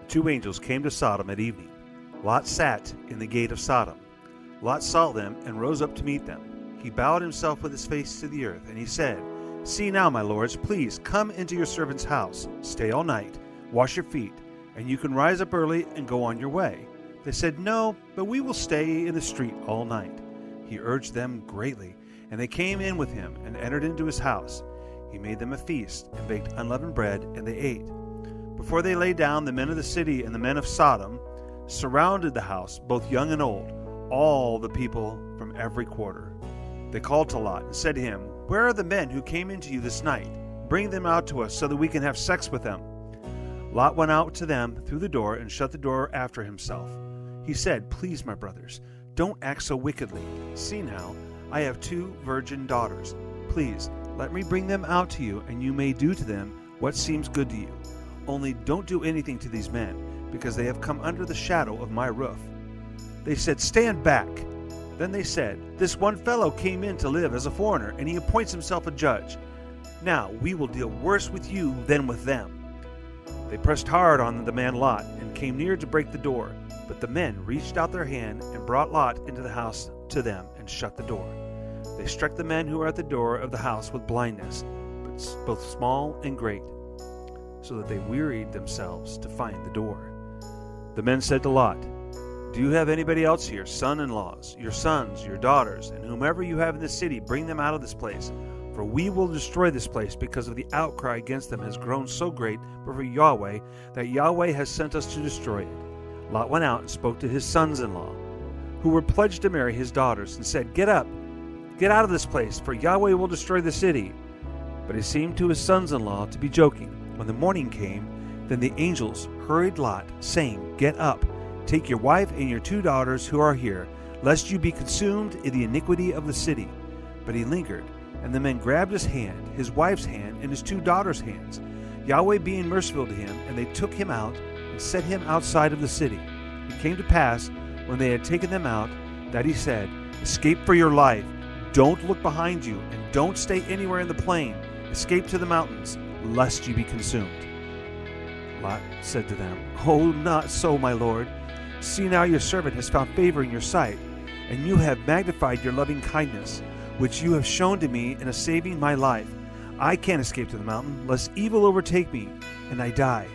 2 angels came to Sodom at evening. Lot sat in the gate of Sodom. Lot saw them and rose up to meet them. He bowed himself with his face to the earth, and he said, "See now, my lords, please come into your servant's house. Stay all night, wash your feet, and you can rise up early and go on your way." They said, "No, but we will stay in the street all night." He urged them greatly, and they came in with him and entered into his house. He made them a feast and baked unleavened bread, and they ate. Before they lay down, the men of the city and the men of Sodom surrounded the house, both young and old, all the people from every quarter. They called to Lot and said to him, "Where are the men who came into you this night? Bring them out to us so that we can have sex with them." Lot went out to them through the door and shut the door after himself. He said, "Please, my brothers, don't act so wickedly. See now, I have 2 virgin daughters. Please, let me bring them out to you, and you may do to them what seems good to you. Only don't do anything to these men, because they have come under the shadow of my roof." They said, "Stand back." Then they said, "This one fellow came in to live as a foreigner, and he appoints himself a judge. Now we will deal worse with you than with them." They pressed hard on the man Lot and came near to break the door. But the men reached out their hand and brought Lot into the house to them and shut the door. They struck the men who were at the door of the house with blindness, both small and great, so that they wearied themselves to find the door. The men said to Lot, "Do you have anybody else here, son-in-laws, your sons, your daughters, and whomever you have in the city, bring them out of this place. For we will destroy this place because of the outcry against them has grown so great before Yahweh that Yahweh has sent us to destroy it." Lot went out and spoke to his sons-in-law, who were pledged to marry his daughters, and said, "Get up, get out of this place, for Yahweh will destroy the city." But he seemed to his sons-in-law to be joking. When the morning came, then the angels hurried Lot, saying, "Get up, take your wife and your 2 daughters who are here, lest you be consumed in the iniquity of the city." But he lingered, and the men grabbed his hand, his wife's hand, and his 2 daughters' hands, Yahweh being merciful to him, and they took him out and set him outside of the city. It came to pass, when they had taken them out, that he said, "Escape for your life. Don't look behind you, and don't stay anywhere in the plain. Escape to the mountains, lest you be consumed." Lot said to them, "Oh, not so, my lord. See now, your servant has found favor in your sight, and you have magnified your loving kindness, which you have shown to me in saving my life. I can't escape to the mountain, lest evil overtake me, and I die.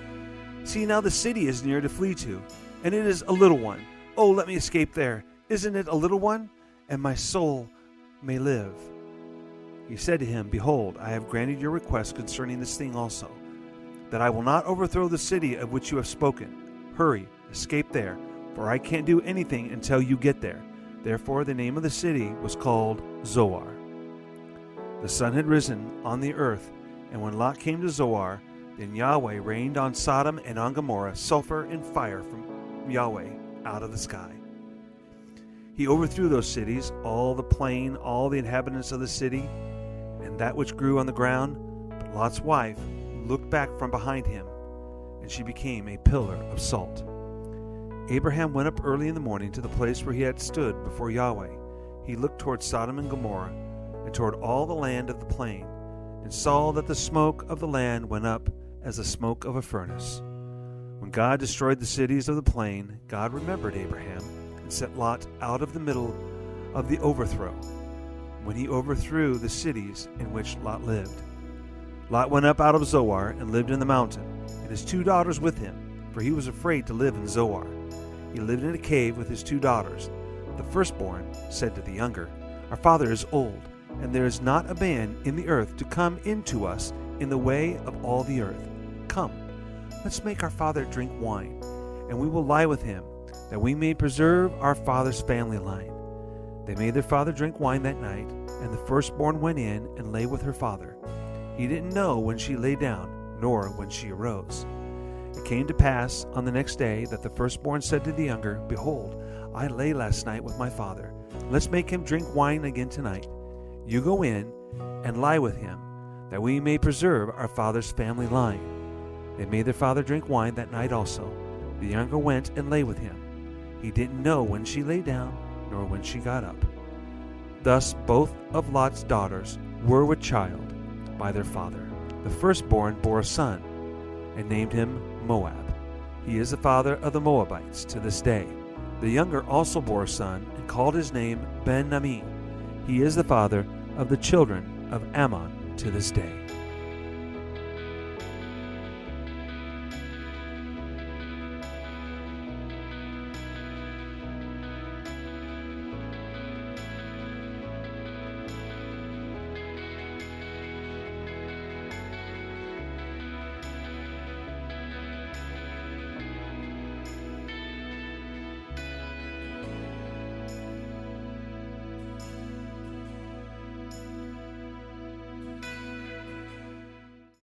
See now, the city is near to flee to, and it is a little one. Oh, let me escape there. Isn't it a little one? And my soul may live." He said to him, "Behold, I have granted your request concerning this thing also, that I will not overthrow the city of which you have spoken. Hurry, escape there, for I can't do anything until you get there." Therefore the name of the city was called Zoar. The sun had risen on the earth, and when Lot came to Zoar, then Yahweh rained on Sodom and on Gomorrah sulfur and fire from Yahweh out of the sky. He overthrew those cities, all the plain, all the inhabitants of the city, and that which grew on the ground. But Lot's wife looked back from behind him, and she became a pillar of salt. Abraham went up early in the morning to the place where he had stood before Yahweh. He looked toward Sodom and Gomorrah, and toward all the land of the plain, and saw that the smoke of the land went up as the smoke of a furnace. When God destroyed the cities of the plain, God remembered Abraham, and set Lot out of the middle of the overthrow, when he overthrew the cities in which Lot lived. Lot went up out of Zoar and lived in the mountain, and his 2 daughters with him, for he was afraid to live in Zoar. He lived in a cave with his 2 daughters. The firstborn said to the younger, "Our father is old, and there is not a man in the earth to come into us in the way of all the earth. Come, let's make our father drink wine, and we will lie with him, that we may preserve our father's family line." They made their father drink wine that night, and the firstborn went in and lay with her father. He didn't know when she lay down, nor when she arose. It came to pass on the next day that the firstborn said to the younger, "Behold, I lay last night with my father. Let's make him drink wine again tonight. You go in and lie with him, that we may preserve our father's family line." They made their father drink wine that night also. The younger went and lay with him. He didn't know when she lay down, nor when she got up. Thus both of Lot's daughters were with child by their father. The firstborn bore a son, and named him Moab. He is the father of the Moabites to this day. The younger also bore a son, and called his name Ben-Ammi. He is the father of the children of Ammon to this day.